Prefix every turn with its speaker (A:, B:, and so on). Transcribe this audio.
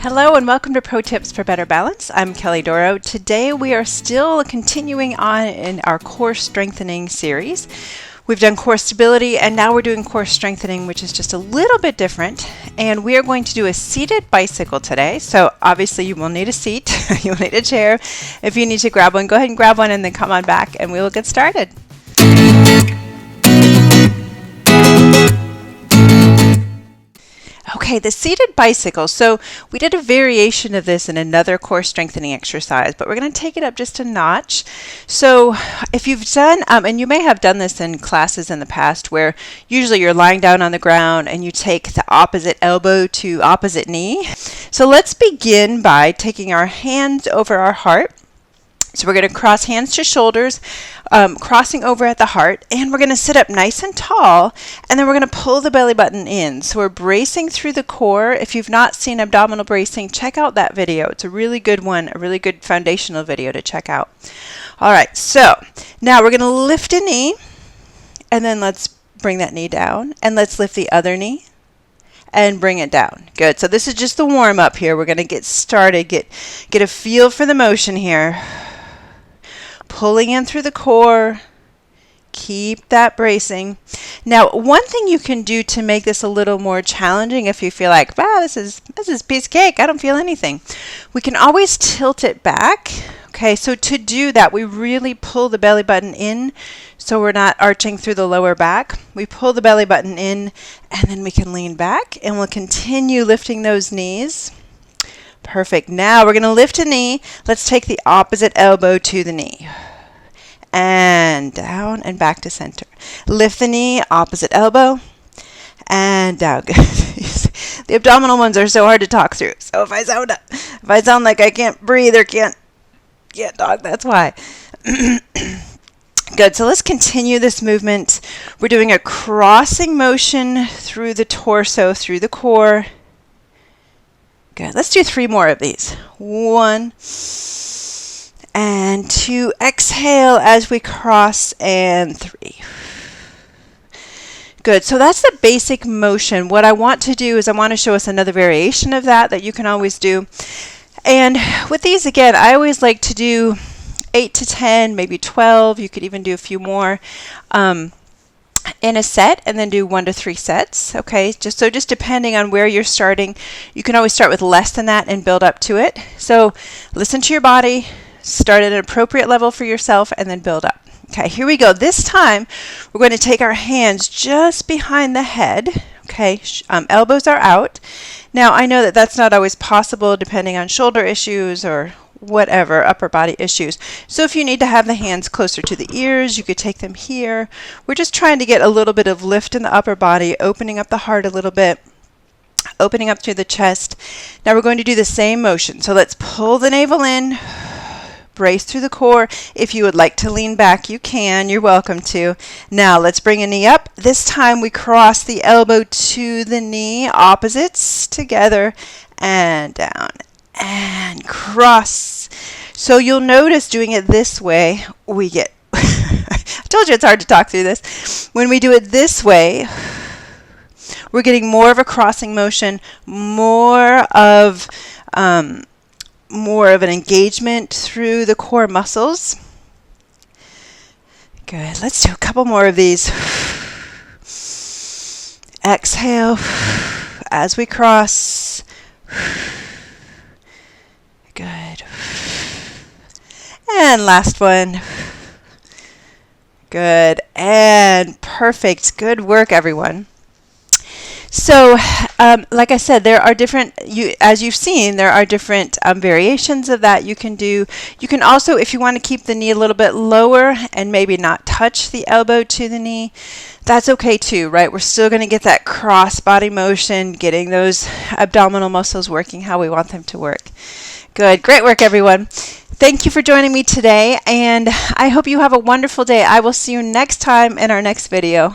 A: Hello and welcome to Pro Tips for Better Balance. I'm Kelly Doro. Today we are still continuing on in our core strengthening series. We've done core stability and now we're doing core strengthening, which is just a little bit different. And we are going to do a seated bicycle today. So obviously you will need a seat, you'll need a chair. If you need to grab one, go ahead and grab one and then come on back and we will get started. Okay, the seated bicycle. So we did a variation of this in another core strengthening exercise, but we're going to take it up just a notch. So if you've done, and you may have done this in classes in the past, where usually you're lying down on the ground and you take the opposite elbow to opposite knee. So let's begin by taking our hands over our heart. So we're going to cross hands to shoulders, crossing over at the heart, and we're going to sit up nice and tall, and then we're going to pull the belly button in. So we're bracing through the core. If you've not seen abdominal bracing, check out that video. It's a really good one, a really good foundational video to check out. All right, so now we're going to lift a knee, and then let's bring that knee down, and let's lift the other knee and bring it down. Good. So this is just the warm up here. We're going to get started, get a feel for the motion here. Pulling in through the core, keep that bracing. Now, one thing you can do to make this a little more challenging, if you feel like, wow, this is a piece of cake, I don't feel anything, we can always tilt it back. Okay, so to do that, we really pull the belly button in so we're not arching through the lower back. We pull the belly button in and then we can lean back and we'll continue lifting those knees. Perfect. Now we're going to lift a knee. Let's take the opposite elbow to the knee. And down and back to center. Lift the knee, opposite elbow, and down. The abdominal ones are so hard to talk through. So if I sound like I can't breathe or can't talk, that's why. Good. So let's continue this movement. We're doing a crossing motion through the torso, through the core. Good. Let's do 3 more of these. 1 and 2. Exhale as we cross, and 3. Good. So that's the basic motion. What I want to do is I want to show us another variation of that you can always do. And with these, again, I always like to do 8 to 10, maybe 12. You could even do a few more. In a set, and then do 1 to 3 sets. Okay, just depending on where you're starting, you can always start with less than that and build up to it. So listen to your body, start at an appropriate level for yourself, and then build up. Okay, here we go. This time we're going to take our hands just behind the head. Okay, elbows are out. Now I know that that's not always possible depending on shoulder issues or whatever, upper body issues. So if you need to have the hands closer to the ears, you could take them here. We're just trying to get a little bit of lift in the upper body, opening up the heart a little bit, opening up through the chest. Now we're going to do the same motion. So let's pull the navel in, brace through the core. If you would like to lean back, you can. You're welcome to. Now let's bring a knee up. This time we cross the elbow to the knee, opposites together, and down. And cross. So you'll notice doing it this way, we get, I told you it's hard to talk through this. When we do it this way, we're getting more of a crossing motion, more of an engagement through the core muscles. Good. Let's do a couple more of these. Exhale as we cross. Good. And last one. Good. And perfect. Good work, everyone. So, like I said, there are different, as you've seen, there are different variations of that you can do. You can also, if you want to keep the knee a little bit lower and maybe not touch the elbow to the knee, that's okay too, right? We're still going to get that cross body motion, getting those abdominal muscles working how we want them to work. Good. Great work, everyone. Thank you for joining me today, and I hope you have a wonderful day. I will see you next time in our next video.